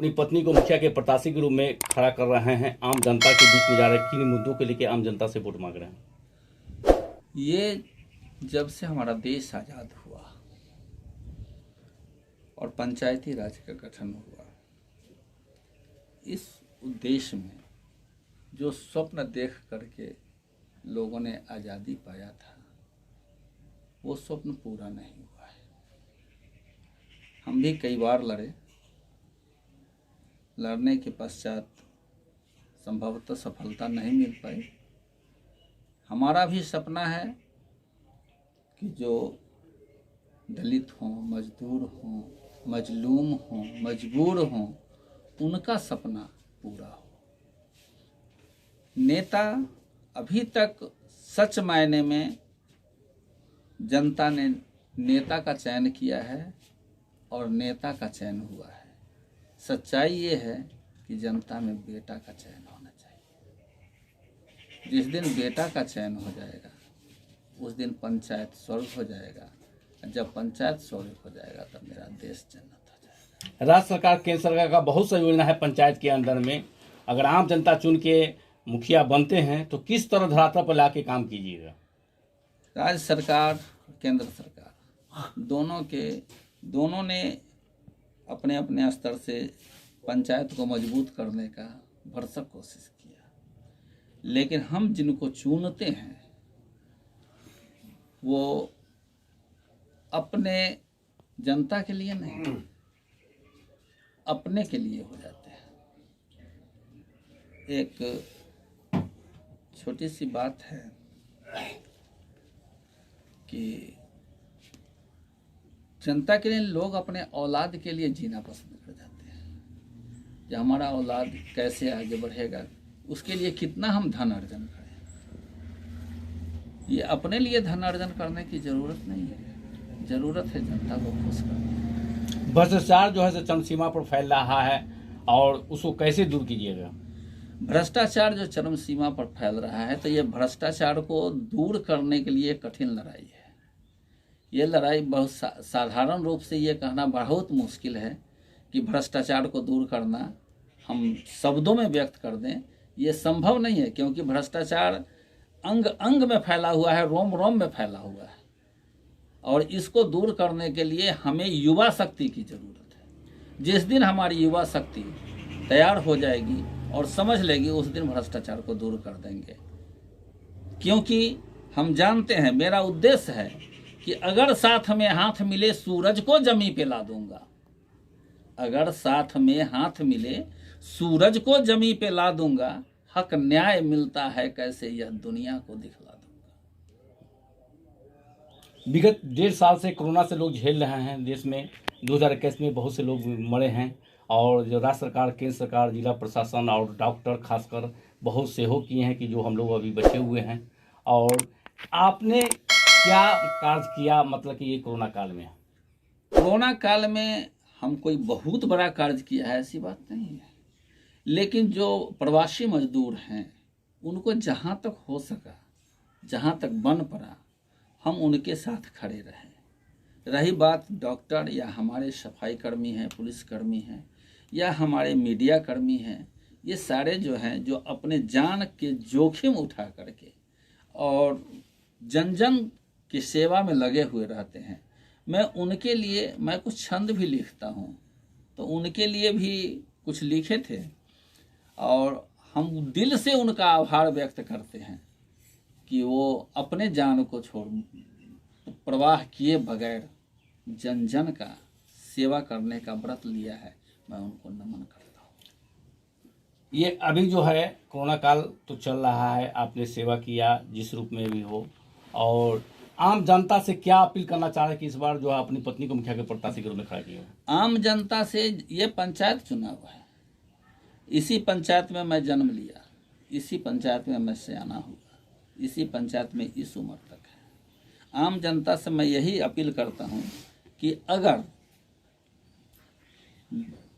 अपनी पत्नी को मुखिया के प्रत्याशी के रूप में खड़ा कर रहे हैं, आम जनता के बीच में जा रहे हैं, किन मुद्दों के लेके आम जनता से वोट मांग रहे हैं? ये जब से हमारा देश आज़ाद हुआ और पंचायती राज का गठन हुआ, इस उद्देश्य में जो स्वप्न देख करके लोगों ने आज़ादी पाया था, वो स्वप्न पूरा नहीं हुआ है। हम भी कई बार लड़ने के पश्चात संभवतः सफलता नहीं मिल पाई। हमारा भी सपना है कि जो दलित हों, मजदूर हों, मजलूम हों, मजबूर हों, उनका सपना पूरा हो। नेता अभी तक सच मायने में जनता ने नेता का चयन किया है और नेता का चयन हुआ है। सच्चाई ये है कि जनता में बेटा का चयन होना चाहिए। जिस दिन बेटा का चयन हो जाएगा उस दिन पंचायत स्वर्ग हो जाएगा। जब पंचायत स्वर्ग हो जाएगा तब मेरा देश जन्नत हो जाएगा। राज्य सरकार, केंद्र सरकार का बहुत सा योजना है पंचायत के अंदर में। अगर आम जनता चुन के मुखिया बनते हैं तो किस तरह धरातल पर लाके काम कीजिएगा? राज्य सरकार, केंद्र सरकार दोनों ने अपने अपने स्तर से पंचायत को मजबूत करने का भरसक कोशिश किया, लेकिन हम जिनको चुनते हैं वो अपने जनता के लिए नहीं, अपने के लिए हो जाते हैं। एक छोटी सी बात है कि जनता के लिए लोग अपने औलाद के लिए जीना पसंद कर जाते हैं। कि हमारा औलाद कैसे आगे बढ़ेगा, उसके लिए कितना हम धन अर्जन करें। ये अपने लिए धन अर्जन करने की जरूरत नहीं है, जरूरत है जनता को खुश करने। भ्रष्टाचार जो है चरम सीमा पर फैल रहा है और उसको कैसे दूर कीजिएगा? भ्रष्टाचार जो चरम सीमा पर फैल रहा है, तो ये भ्रष्टाचार को दूर करने के लिए कठिन लड़ाई है। ये लड़ाई बहुत साधारण रूप से ये कहना बहुत मुश्किल है कि भ्रष्टाचार को दूर करना हम शब्दों में व्यक्त कर दें, ये संभव नहीं है। क्योंकि भ्रष्टाचार अंग अंग में फैला हुआ है, रोम रोम में फैला हुआ है, और इसको दूर करने के लिए हमें युवा शक्ति की जरूरत है। जिस दिन हमारी युवा शक्ति तैयार हो जाएगी और समझ लेगी, उस दिन भ्रष्टाचार को दूर कर देंगे। क्योंकि हम जानते हैं, मेरा उद्देश्य है कि अगर साथ में हाथ मिले सूरज को जमी पे ला दूंगा। अगर साथ में हाथ मिले सूरज को जमी पे ला दूंगा। हक न्याय मिलता है कैसे, यह दुनिया को दिखला दूंगा। विगत 1.5 साल से कोरोना से लोग झेल रहे हैं। देश में 2021 में बहुत से लोग मरे हैं, और जो राज्य सरकार, केंद्र सरकार, जिला प्रशासन और डॉक्टर खासकर बहुत सहयोग किए हैं कि जो हम लोग अभी बचे हुए हैं। और आपने क्या कार्य किया, मतलब कि ये कोरोना काल में? कोरोना काल में हम कोई बहुत बड़ा कार्य किया है ऐसी बात नहीं है, लेकिन जो प्रवासी मजदूर हैं उनको जहाँ तक हो सका, जहाँ तक बन पड़ा, हम उनके साथ खड़े रहे। रही बात डॉक्टर या हमारे सफाई कर्मी हैं, पुलिस कर्मी हैं, या हमारे मीडिया कर्मी हैं, ये सारे जो हैं जो अपने जान के जोखिम उठा करके और जन जन की सेवा में लगे हुए रहते हैं। मैं उनके लिए कुछ छंद भी लिखता हूँ, तो उनके लिए भी कुछ लिखे थे, और हम दिल से उनका आभार व्यक्त करते हैं कि वो अपने जान को छोड़ प्रवाह किए बगैर जन जन का सेवा करने का व्रत लिया है। मैं उनको नमन करता हूँ। ये अभी जो है कोरोना काल तो चल रहा है, आपने सेवा किया जिस रूप में भी हो, और आम जनता से क्या अपील करना चाह रहे हैं कि इस बार जो है अपनी पत्नी को मुखिया के प्रत्याशी के रूप में खड़ा किया? आम जनता से, ये पंचायत चुनाव है, इसी पंचायत में मैं जन्म लिया, इसी पंचायत में मैं सयाना हुआ, इसी पंचायत में इस उम्र तक है। आम जनता से मैं यही अपील करता हूँ कि अगर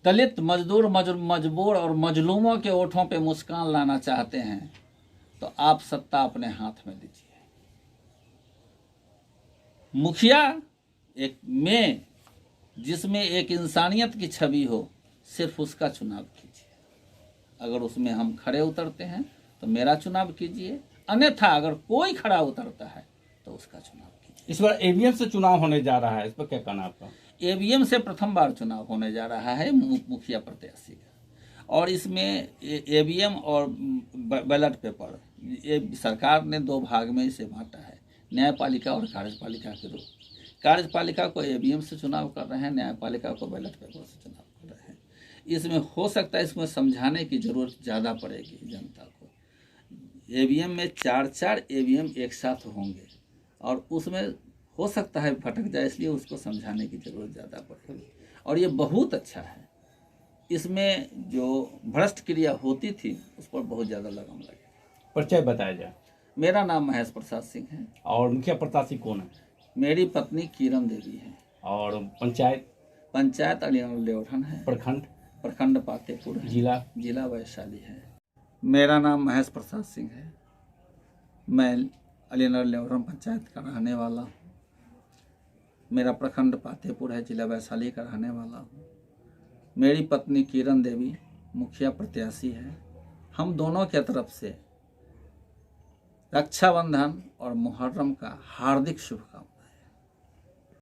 दलित, मजदूर, मजबूर और मजलूमों के ओठों पे मुस्कान लाना चाहते हैं तो आप सत्ता अपने हाथ में लीजिए। मुखिया एक में जिसमें एक इंसानियत की छवि हो, सिर्फ उसका चुनाव कीजिए। अगर उसमें हम खड़े उतरते हैं तो मेरा चुनाव कीजिए, अन्यथा अगर कोई खड़ा उतरता है तो उसका चुनाव कीजिए। इस बार ईवीएम से चुनाव होने जा रहा है, इस पर क्या कहना है आपका? ईवीएम से प्रथम बार चुनाव होने जा रहा है मुखिया प्रत्याशी का, और इसमें ईवीएम और बैलेट पेपर, ये सरकार ने दो भाग में इसे बांटा है, न्यायपालिका और कार्यपालिका के रूप। कार्यपालिका को ईवीएम से चुनाव कर रहे हैं, न्यायपालिका को बैलेट पेपर से चुनाव कर रहे हैं। इसमें हो सकता है इसमें समझाने की जरूरत ज़्यादा पड़ेगी जनता को। ईवीएम में 4 ईवीएम एक साथ होंगे और उसमें हो सकता है फटक जाए, इसलिए उसको समझाने की जरूरत ज़्यादा पड़ेगी। और ये बहुत अच्छा है, इसमें जो भ्रष्ट क्रिया होती थी उस पर बहुत ज़्यादा लगाम लगे। परिचय बताया जाए। मेरा नाम महेश प्रसाद सिंह है। और मुखिया प्रत्याशी कौन है? मेरी पत्नी किरण देवी है। और पंचायत अलीनगर लेवठन है। प्रखंड पातेपुर है। जिला वैशाली है। मेरा नाम महेश प्रसाद सिंह है। मैं अलीनगर लेवठन पंचायत का रहने वाला हूँ। मेरा प्रखंड पातेपुर है, जिला वैशाली का रहने वाला हूँ। मेरी पत्नी किरण देवी मुखिया प्रत्याशी है। हम दोनों की तरफ से रक्षाबंधन और मुहर्रम का हार्दिक शुभकामनाएं।